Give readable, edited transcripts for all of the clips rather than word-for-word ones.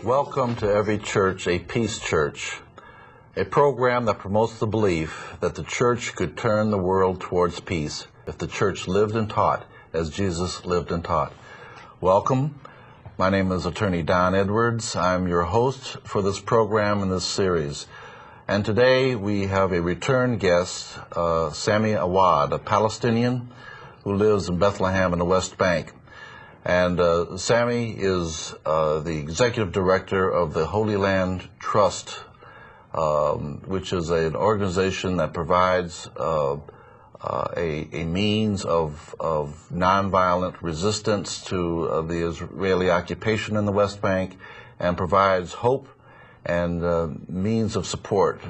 Welcome to Every Church, a Peace Church, a program that promotes the belief that the church could turn the world towards peace if the church lived and taught as Jesus lived and taught. Welcome. My name is Attorney Don Edwards. I'm your host for this program and this series. And today we have a return guest, Sami Awad, a Palestinian who lives in Bethlehem in the West Bank. And Sami is the executive director of the Holy Land Trust, which is an organization that provides a means of nonviolent resistance to the Israeli occupation in the West Bank, and provides hope and means of support,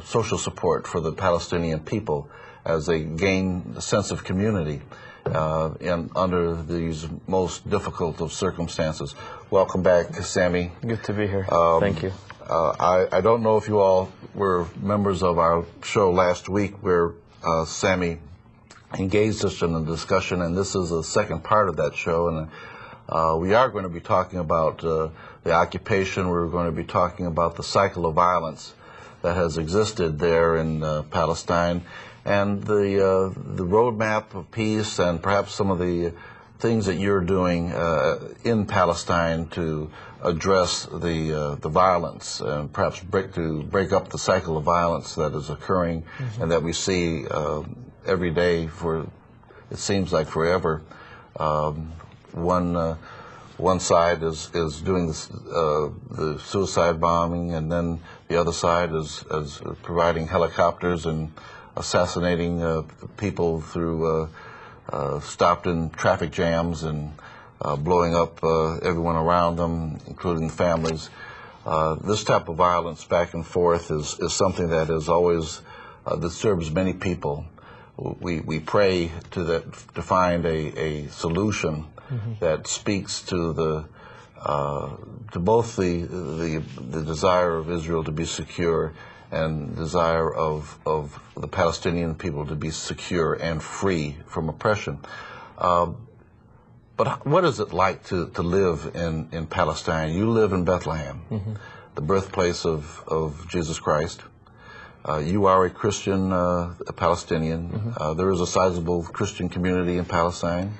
social support for the Palestinian people as they gain a sense of community under these most difficult of circumstances. Welcome back, Sami. Good to be here. Thank you. I don't know if you all were members of our show last week where Sami engaged us in a discussion, and this is the second part of that show. And we are going to be talking about the occupation. We're going to be talking about the cycle of violence that has existed there in Palestine, and the roadmap of peace, and perhaps some of the things that you're doing in Palestine to address the violence, and perhaps break up the cycle of violence that is occurring and that we see every day for, it seems like, forever. One side is doing the suicide bombing, and then the other side is providing helicopters and assassinating people through stopped in traffic jams and blowing up everyone around them, including families. This type of violence back and forth is something that is always disturbs many people. We pray to find a solution that speaks to both the desire of Israel to be secure and desire of the Palestinian people to be secure and free from oppression. But what is it like to live in Palestine? You live in Bethlehem, the birthplace of Jesus Christ. You are a Christian, a Palestinian. There is a sizable Christian community in Palestine.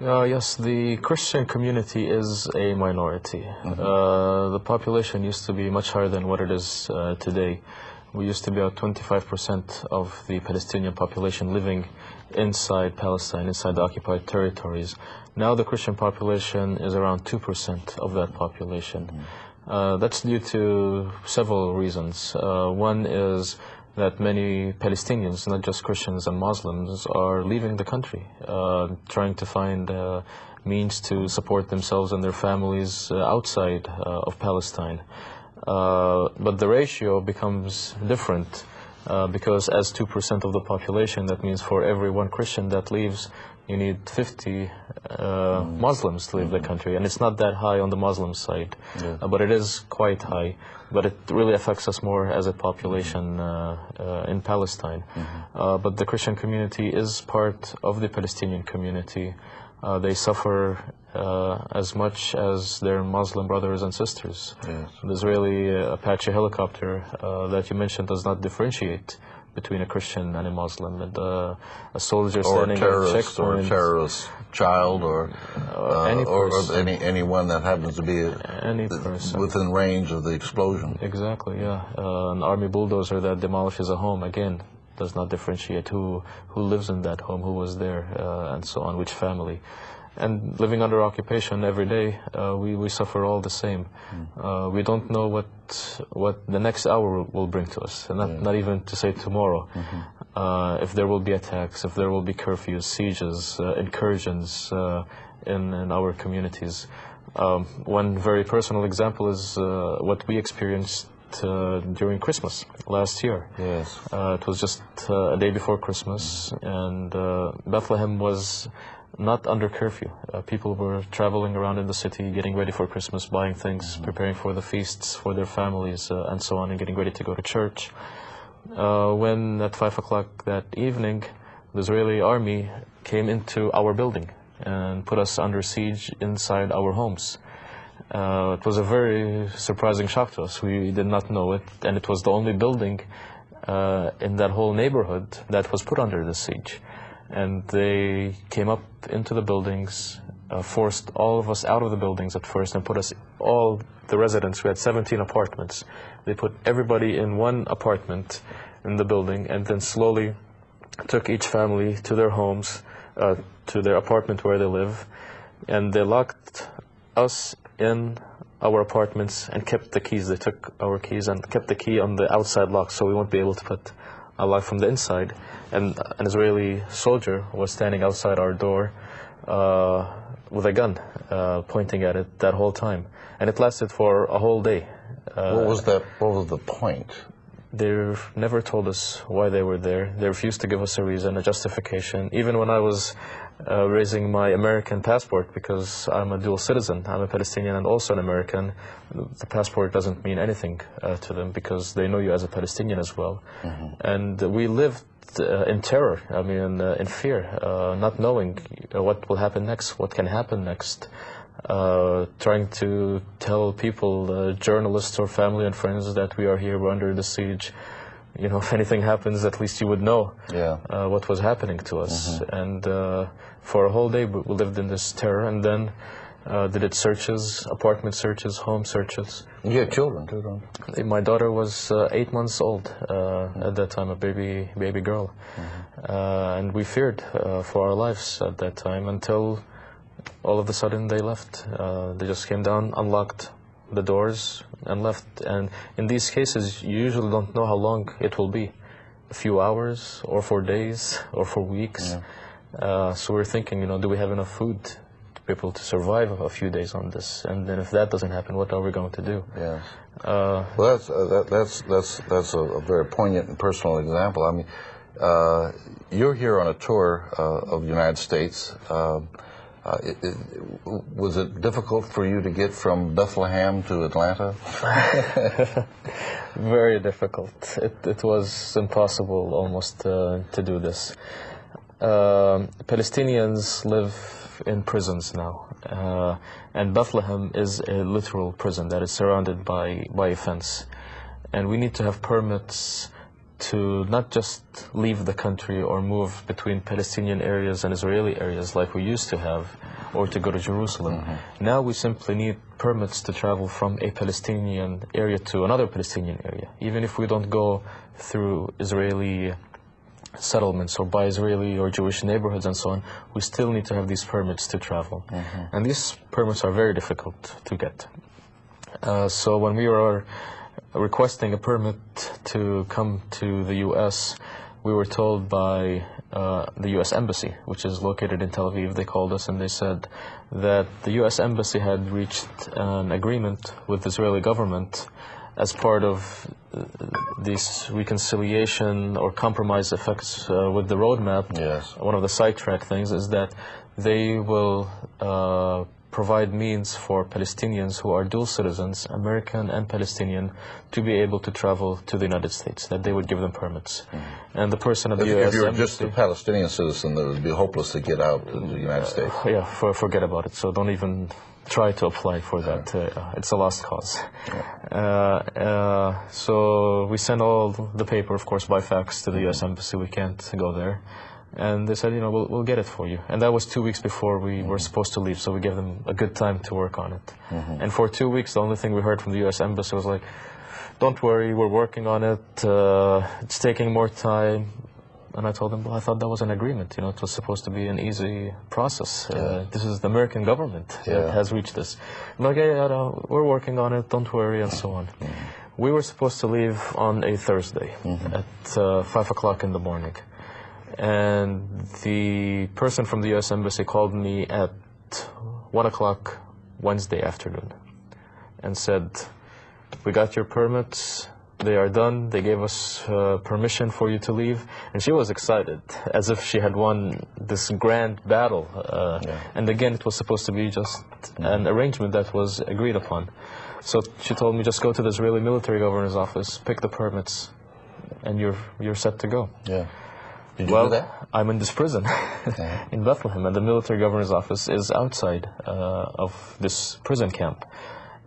Yes, the Christian community is a minority. The population used to be much higher than what it is today. We used to be about 25% of the Palestinian population living inside Palestine, inside the occupied territories. Now the Christian population is around 2% of that population. That's due to several reasons. One is that many Palestinians, not just Christians and Muslims, are leaving the country, trying to find means to support themselves and their families outside of Palestine. But the ratio becomes different because as 2% of the population, that means for every one Christian that leaves, you need 50 Muslims to leave the country. And it's not that high on the Muslim side, but it is quite high. But it really affects us more as a population in Palestine. But the Christian community is part of the Palestinian community. They suffer as much as their Muslim brothers and sisters. The Israeli Apache helicopter that you mentioned does not differentiate between a Christian and a Muslim, and a soldier standing at a checkpoint, or a terrorist child, or anyone that happens to be within range of the explosion. Exactly, yeah. An army bulldozer that demolishes a home, again, does not differentiate who lives in that home, who was there, and so on, which family. And living under occupation every day, we suffer all the same. We don't know what the next hour will bring to us, and not even to say tomorrow. If there will be attacks, if there will be curfews, sieges, incursions in our communities. One very personal example is what we experienced during Christmas last year. It was just a day before Christmas, and Bethlehem was not under curfew. People were traveling around in the city, getting ready for Christmas, buying things, preparing for the feasts for their families, and so on, and getting ready to go to church. When at 5 o'clock that evening, the Israeli army came into our building and put us under siege inside our homes. It was a very surprising shock to us. We did not know it, and it was the only building in that whole neighborhood that was put under the siege. And they came up into the buildings, forced all of us out of the buildings at first, and put us, all the residents, we had 17 apartments. They put everybody in one apartment in the building, and then slowly took each family to their homes, to their apartment where they live, and they locked us in our apartments and kept the keys. They took our keys and kept the key on the outside lock, so we won't be able to put a lock from the inside. And an Israeli soldier was standing outside our door with a gun pointing at it that whole time, and it lasted for a whole day. What was the point? They never told us why they were there. They refused to give us a reason, a justification. Even when I was raising my American passport, because I'm a dual citizen, I'm a Palestinian and also an American, the passport doesn't mean anything to them, because they know you as a Palestinian as well. And we lived in terror, I mean, in fear, not knowing what will happen next, what can happen next. Trying to tell people, journalists or family and friends, that we are here, we're under the siege. You know, if anything happens, at least you would know what was happening to us. And for a whole day, we lived in this terror, and then they did searches, apartment searches, home searches. You had children? My daughter was 8 months old at that time, a baby girl. And we feared for our lives at that time, until all of a sudden they left. They just came down, unlocked the doors, and left. And in these cases, you usually don't know how long it will be. A few hours, or for days, or for weeks. So we're thinking, you know, do we have enough food to be able to survive a few days on this? And then if that doesn't happen, what are we going to do? Yes. Well, that's a very poignant and personal example. I mean, you're here on a tour of the United States. Was it difficult for you to get from Bethlehem to Atlanta? Very difficult. It was impossible almost to do this. Palestinians live in prisons now, and Bethlehem is a literal prison that is surrounded by a fence. And we need to have permits to not just leave the country or move between Palestinian areas and Israeli areas like we used to have, or to go to Jerusalem. Now we simply need permits to travel from a Palestinian area to another Palestinian area. Even if we don't go through Israeli settlements or by Israeli or Jewish neighborhoods and so on, we still need to have these permits to travel. And these permits are very difficult to get. So when we were requesting a permit to come to the U.S., we were told by the U.S. Embassy, which is located in Tel Aviv. They called us and they said that the U.S. Embassy had reached an agreement with the Israeli government as part of this reconciliation or compromise effects with the roadmap. One of the sidetrack things is that they will provide means for Palestinians who are dual citizens, American and Palestinian, to be able to travel to the United States, that they would give them permits. And the person at the U.S. If you were just a Palestinian citizen, it would be hopeless to get out to the United States. Yeah, forget about it. So don't even try to apply for that. It's a lost cause. So we sent all the paper, of course, by fax to the U.S. Embassy. We can't go there. And they said, you know, we'll get it for you. And that was 2 weeks before we were supposed to leave, so we gave them a good time to work on it. And for 2 weeks, the only thing we heard from the U.S. Embassy was like, don't worry, we're working on it, it's taking more time. And I told them, well, I thought that was an agreement, you know, it was supposed to be an easy process. This is the American government that has reached this. I'm like, yeah, we're working on it, don't worry, and so on. We were supposed to leave on a Thursday at 5 o'clock in the morning. And the person from the U.S. Embassy called me at 1 o'clock Wednesday afternoon and said, we got your permits, they are done, they gave us permission for you to leave. And she was excited, as if she had won this grand battle. And again, it was supposed to be just an arrangement that was agreed upon. So she told me, just go to the Israeli military governor's office, pick the permits, and you're set to go. Did you do that? I'm in this prison in Bethlehem, and the military governor's office is outside of this prison camp.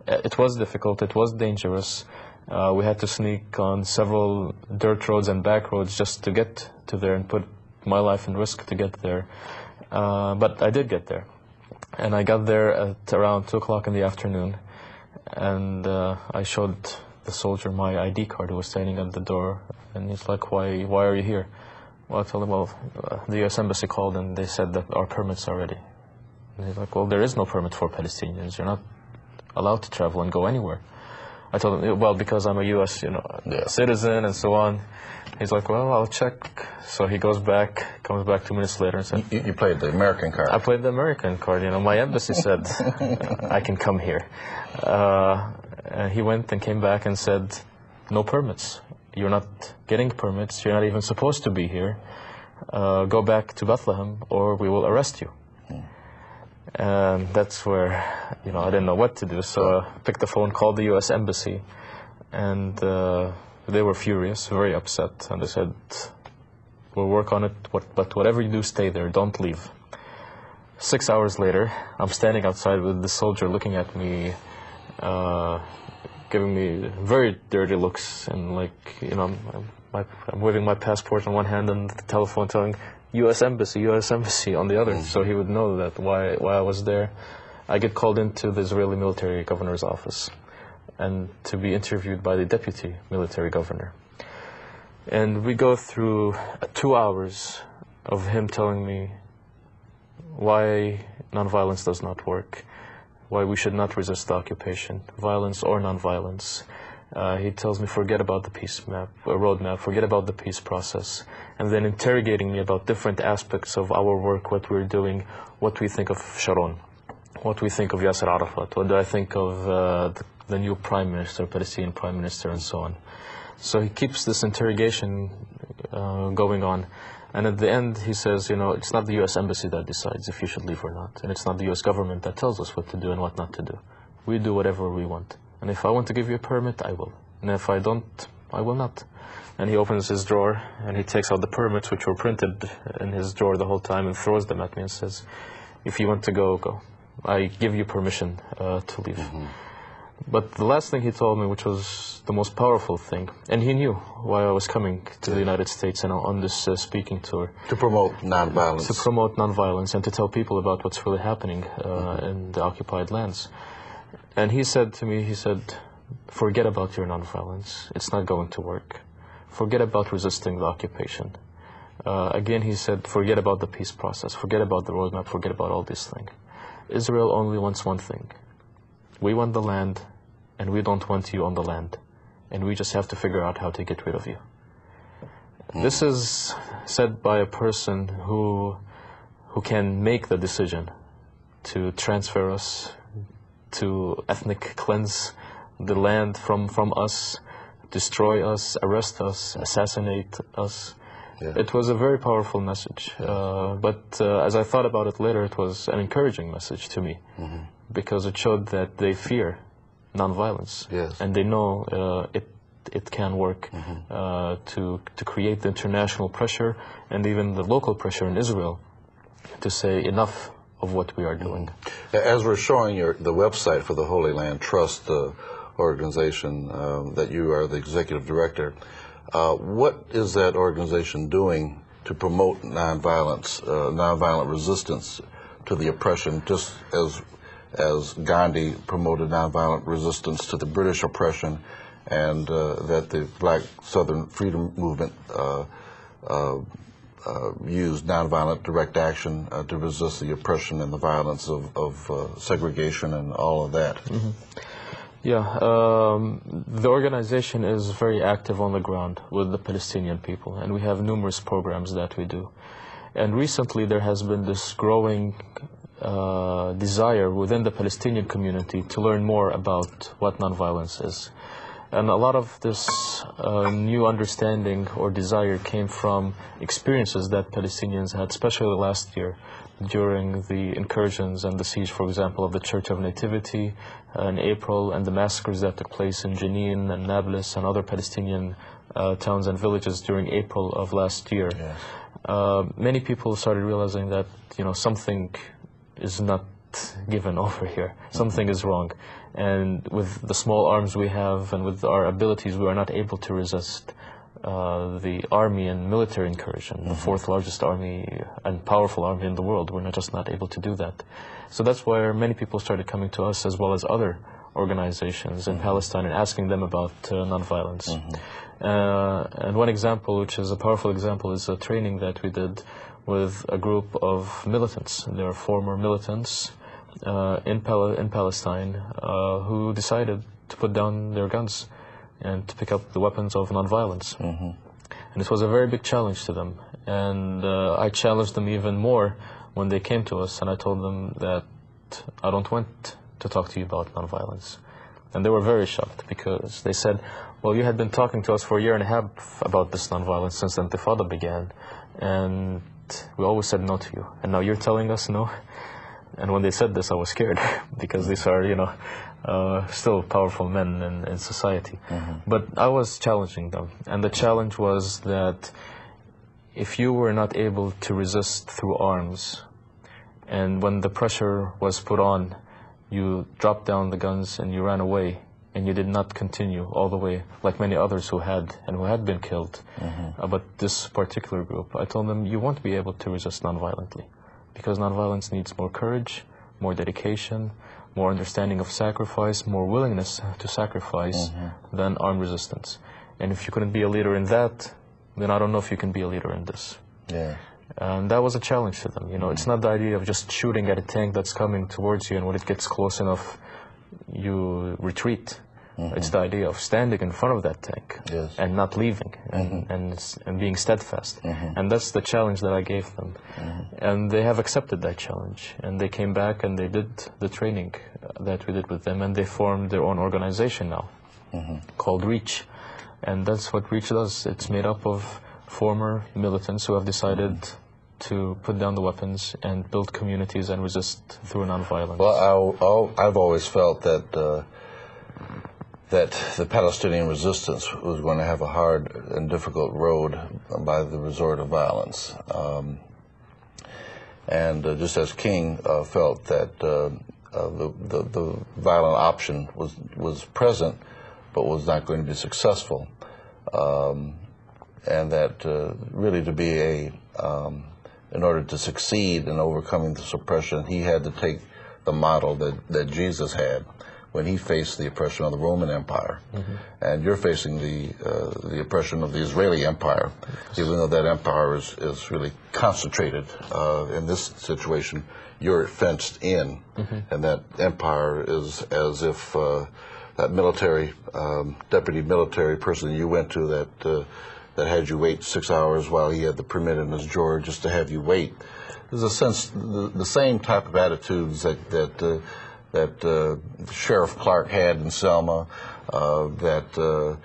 It was difficult, it was dangerous. We had to sneak on several dirt roads and back roads just to get to there and put my life in risk to get there. But I did get there. And I got there at around 2 o'clock in the afternoon. And I showed the soldier my ID card who was standing at the door. And he's like, why are you here? Well, I told him, well, the U.S. Embassy called and they said that our permits are ready. And he's like, well, there is no permit for Palestinians. You're not allowed to travel and go anywhere. I told him, well, because I'm a U.S. citizen and so on. He's like, well, I'll check. So he goes back, comes back 2 minutes later and said... You played the American card. I played the American card. My embassy said I can come here. And he went and came back and said, no permits. You're not getting permits. You're not even supposed to be here. Go back to Bethlehem or we will arrest you. And that's where, I didn't know what to do. So I picked the phone, called the U.S. Embassy, and they were furious, very upset. And they said, we'll work on it, but whatever you do, stay there, don't leave. 6 hours later, I'm standing outside with the soldier looking at me, giving me very dirty looks, and I'm waving my passport on one hand and the telephone telling U.S. Embassy on the other, so he would know that why I was there. I get called into the Israeli military governor's office and to be interviewed by the deputy military governor. And we go through 2 hours of him telling me why nonviolence does not work, why we should not resist the occupation, violence or nonviolence. He tells me, forget about the peace map, roadmap, forget about the peace process, and then interrogating me about different aspects of our work, what we're doing, what we think of Sharon, what we think of Yasser Arafat, what do I think of the new prime minister, Palestinian prime minister, and so on. So he keeps this interrogation going on, and at the end he says, it's not the U.S. Embassy that decides if you should leave or not, and it's not the U.S. government that tells us what to do and what not to do. We do whatever we want. And if I want to give you a permit, I will. And if I don't, I will not. And he opens his drawer and he takes out the permits, which were printed in his drawer the whole time, and throws them at me and says, if you want to go, go. I give you permission to leave. But the last thing he told me, which was the most powerful thing, and he knew why I was coming to the United States and on this speaking tour. To promote nonviolence. To promote nonviolence and to tell people about what's really happening in the occupied lands. And he said to me, forget about your nonviolence. It's not going to work. Forget about resisting the occupation. Again, he said, forget about the peace process. Forget about the roadmap. Forget about all these things. Israel only wants one thing. We want the land, and we don't want you on the land. And we just have to figure out how to get rid of you. This is said by a person who can make the decision to transfer us, to ethnic cleanse the land from us, destroy us, arrest us, assassinate us. Yeah. It was a very powerful message. But as I thought about it later, it was an encouraging message to me, because it showed that they fear nonviolence, and they know it can work to create the international pressure and even the local pressure in Israel to say enough of what we are doing. As we're showing the website for the Holy Land Trust organization that you are the executive director, what is that organization doing to promote nonviolent resistance to the oppression, just as Gandhi promoted nonviolent resistance to the British oppression, and that the Black Southern Freedom Movement used nonviolent direct action to resist the oppression and the violence of segregation and all of that? Yeah, the organization is very active on the ground with the Palestinian people, and we have numerous programs that we do. And recently there has been this growing desire within the Palestinian community to learn more about what nonviolence is. And a lot of this new understanding or desire came from experiences that Palestinians had, especially last year, during the incursions and the siege, for example, of the Church of Nativity in April, and the massacres that took place in Jenin and Nablus and other Palestinian towns and villages during April of last year. Yes. Many people started realizing that, something is not given over here. Something is wrong. And with the small arms we have and with our abilities, we are not able to resist the army and military incursion, the fourth largest army and powerful army in the world. We're just not able to do that. So that's why many people started coming to us, as well as other organizations in Palestine, and asking them about nonviolence. And one example, which is a powerful example, is a training that we did with a group of militants. They are former militants in Palestine who decided to put down their guns and to pick up the weapons of nonviolence. And it was a very big challenge to them. And I challenged them even more when they came to us, and I told them that I don't want to talk to you about nonviolence. And they were very shocked, because they said, well, you had been talking to us for a year and a half about this nonviolence since the Intifada began, and we always said no to you, and now you're telling us no? And when they said this, I was scared, because these are, you know, still powerful men in society. But I was challenging them, and the challenge was that if you were not able to resist through arms, and when the pressure was put on, you dropped down the guns and you ran away, and you did not continue all the way like many others who had been killed. But this particular group, I told them, you won't be able to resist nonviolently, because nonviolence needs more courage, more dedication, more understanding of sacrifice, more willingness to sacrifice than armed resistance. And if you couldn't be a leader in that, then I don't know if you can be a leader in this. And that was a challenge to them. You know, it's not the idea of just shooting at a tank that's coming towards you, and when it gets close enough, you retreat. It's the idea of standing in front of that tank and not leaving, and being steadfast. And that's the challenge that I gave them. And they have accepted that challenge. And they came back and they did the training that we did with them, and they formed their own organization now called REACH. And that's what REACH does. It's made up of former militants who have decided to put down the weapons and build communities and resist through nonviolence. Well, I've always felt that that the Palestinian resistance was going to have a hard and difficult road by the resort of violence. And just as King felt that the violent option was present, but was not going to be successful, and that really to be in order to succeed in overcoming the suppression, he had to take the model that Jesus had when he faced the oppression of the Roman Empire. And you're facing the oppression of the Israeli Empire, even though that empire is really concentrated. In this situation, you're fenced in, and that empire is as if that military, deputy military person you went to that had you wait 6 hours while he had the permit in his drawer just to have you wait. There's a sense, the same type of attitudes that Sheriff Clark had in Selma, that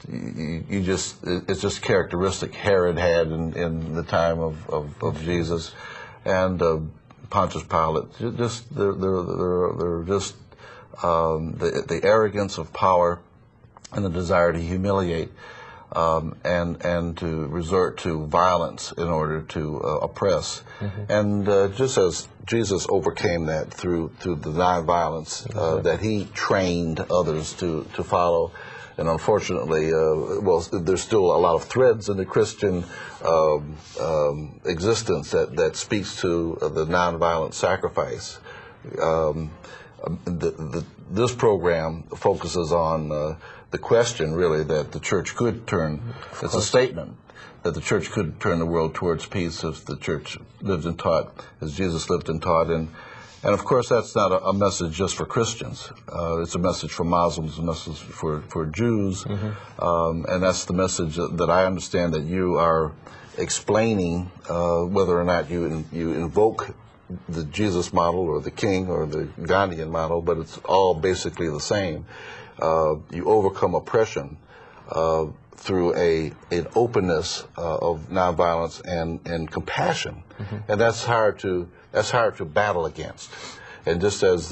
it's just characteristic Herod had in the time of Jesus, and Pontius Pilate. They're just the arrogance of power and the desire to humiliate, and to resort to violence in order to oppress. And just as Jesus overcame that through the nonviolence that he trained others to follow. And unfortunately, well, there's still a lot of threads in the Christian existence that speaks to the nonviolent sacrifice. This program focuses on the question, really, that the church could turn, it's a statement, that the church could turn the world towards peace if the church lived and taught as Jesus lived and taught. And of course, that's not a message just for Christians. It's a message for Muslims, a message for Jews. And that's the message that I understand that you are explaining, whether or not you invoke the Jesus model or the King or the Gandhian model, but it's all basically the same. You overcome oppression through an openness of nonviolence and compassion, and that's hard to battle against. And just as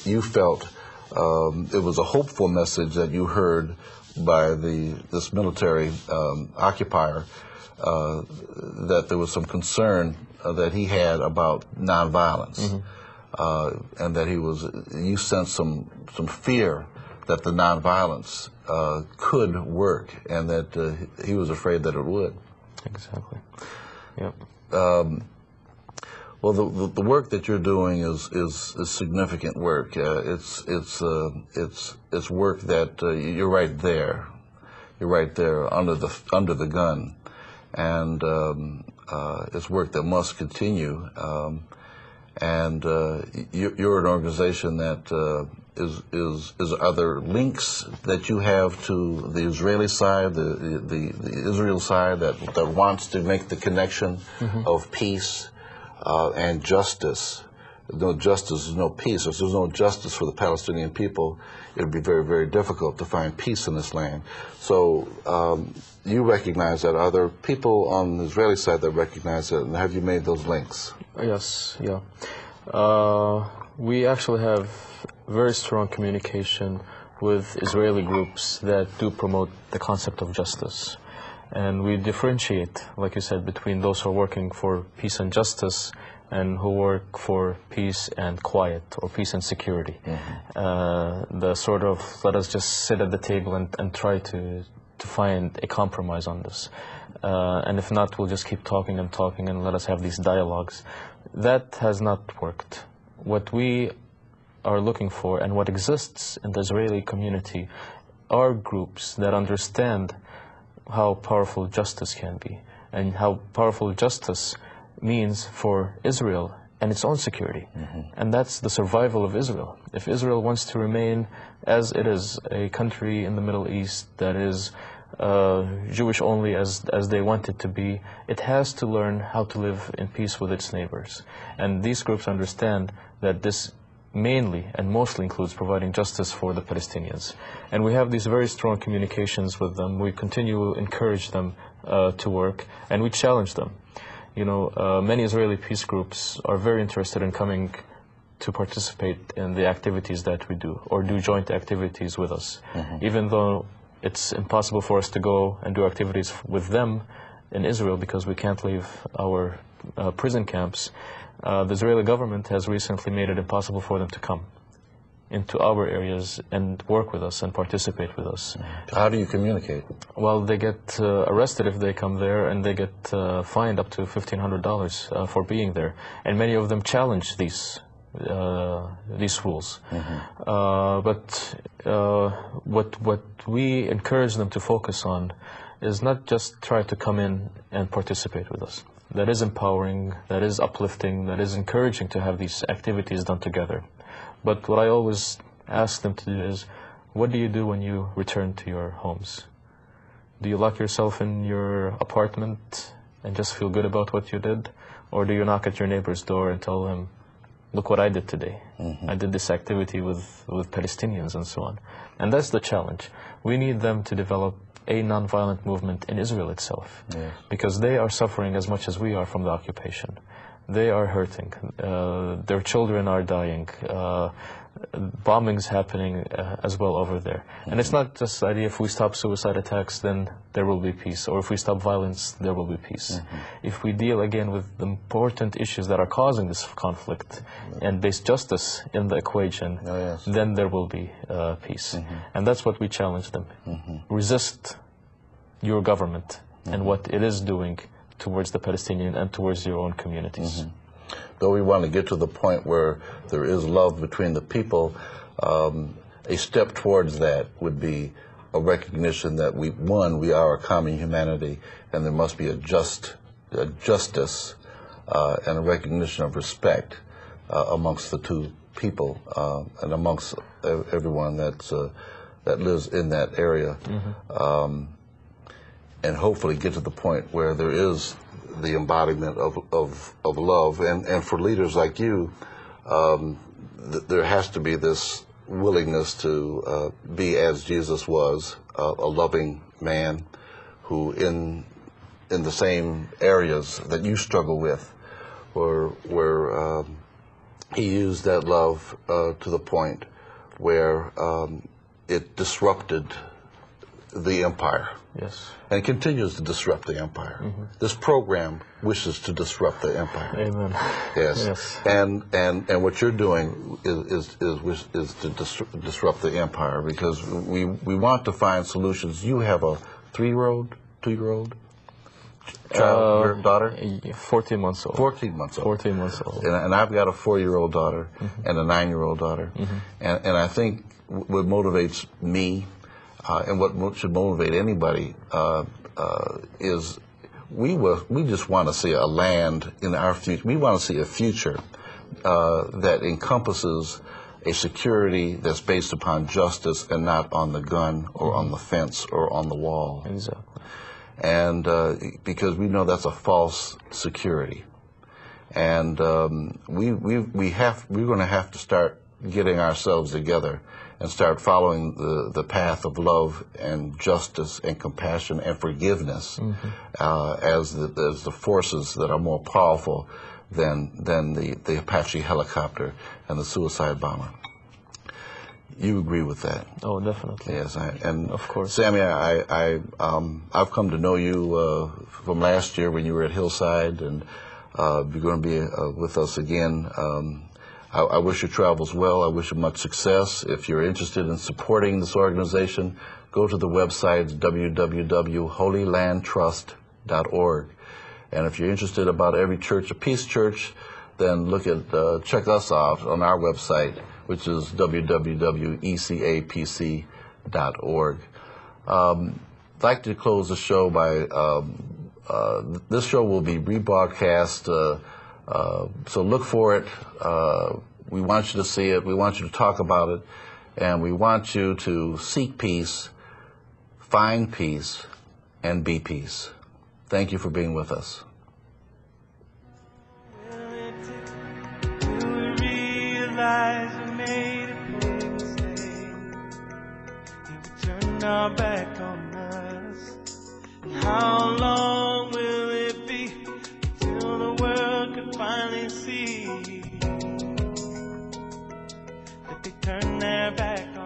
you felt, it was a hopeful message that you heard by this military occupier, that there was some concern that he had about nonviolence. and that you sensed some fear that the nonviolence could work, and that he was afraid that it would. Exactly. Yep. Well, the work that you're doing is significant work. It's work that you're right there. You're right there under the gun, and it's work that must continue. And you're an organization that is other links that you have to the Israeli side, the Israel side that wants to make the connection of peace and justice. No justice is no peace. If there's no justice for the Palestinian people, it would be very, very difficult to find peace in this land. So you recognize that. Are there people on the Israeli side that recognize that, and have you made those links? Yes, yeah. We actually have very strong communication with Israeli groups that do promote the concept of justice. And we differentiate, like you said, between those who are working for peace and justice and who work for peace and quiet, or peace and security. The sort of, let us just sit at the table and try to find a compromise on this. And if not, we'll just keep talking and let us have these dialogues. That has not worked. What we are looking for and what exists in the Israeli community are groups that understand how powerful justice can be and how powerful justice means for Israel and its own security. And that's the survival of Israel. If Israel wants to remain as it is, a country in the Middle East that is Jewish only as they want it to be, it has to learn how to live in peace with its neighbors. And these groups understand that this mainly and mostly includes providing justice for the Palestinians. And we have these very strong communications with them. We continue to encourage them to work, and we challenge them. You know, many Israeli peace groups are very interested in coming to participate in the activities that we do, or do joint activities with us. Even though it's impossible for us to go and do activities with them in Israel because we can't leave our prison camps, the Israeli government has recently made it impossible for them to come into our areas and work with us and participate with us. How do you communicate? Well, they get arrested if they come there, and they get fined up to $1,500 for being there. And many of them challenge these rules. But what we encourage them to focus on is not just try to come in and participate with us. That is empowering, that is uplifting, that is encouraging to have these activities done together. But what I always ask them to do is, what do you do when you return to your homes? Do you lock yourself in your apartment and just feel good about what you did? Or do you knock at your neighbor's door and tell him, look what I did today. I did this activity with Palestinians and so on. And that's the challenge. We need them to develop a nonviolent movement in Israel itself, because they are suffering as much as we are from the occupation. They are hurting. Their children are dying. Bombings happening as well over there. And it's not just the idea, if we stop suicide attacks, then there will be peace. Or if we stop violence, there will be peace. If we deal again with the important issues that are causing this conflict and base justice in the equation, then there will be peace. And that's what we challenge them. Resist your government and what it is doing towards the Palestinian and towards your own communities. Though we want to get to the point where there is love between the people, a step towards that would be a recognition that we are a common humanity, and there must be a justice and a recognition of respect amongst the two people and amongst everyone that lives in that area. And hopefully get to the point where there is the embodiment of love. And for leaders like you, there has to be this willingness to be as Jesus was, a loving man who in the same areas that you struggle with, where he used that love to the point where it disrupted the empire. Yes. And continues to disrupt the empire. Mm-hmm. This program wishes to disrupt the empire. Amen. Yes. Yes. And what you're doing is to disrupt the empire, because we want to find solutions. You have a 3-year-old, 2-year-old child, your daughter? 14 months old. 14 months old. 14 months old. And I've got a 4-year-old daughter and a 9-year-old daughter. And I think what motivates me and what should motivate anybody is we just want to see a land in our future. We want to see a future that encompasses a security that's based upon justice and not on the gun or on the fence or on the wall. Exactly. And because we know that's a false security. And we're going to have to start getting ourselves together and start following the path of love and justice and compassion and forgiveness as the forces that are more powerful than the Apache helicopter and the suicide bomber. You agree with that? Oh, definitely. Yes, and of course, Sami, I've come to know you from last year when you were at Hillside, and you're going to be with us again. I wish your travels well. I wish you much success. If you're interested in supporting this organization, go to the website www.holylandtrust.org. And if you're interested about Every Church a Peace Church, then check us out on our website, which is www.ecapc.org. I'd like to close the show by, this show will be rebroadcast, so look for it. We want you to see it. We want you to talk about it. And we want you to seek peace, find peace, and be peace. Thank you for being with us. Our back on us. How long will it be till the world can finally see that they turn their back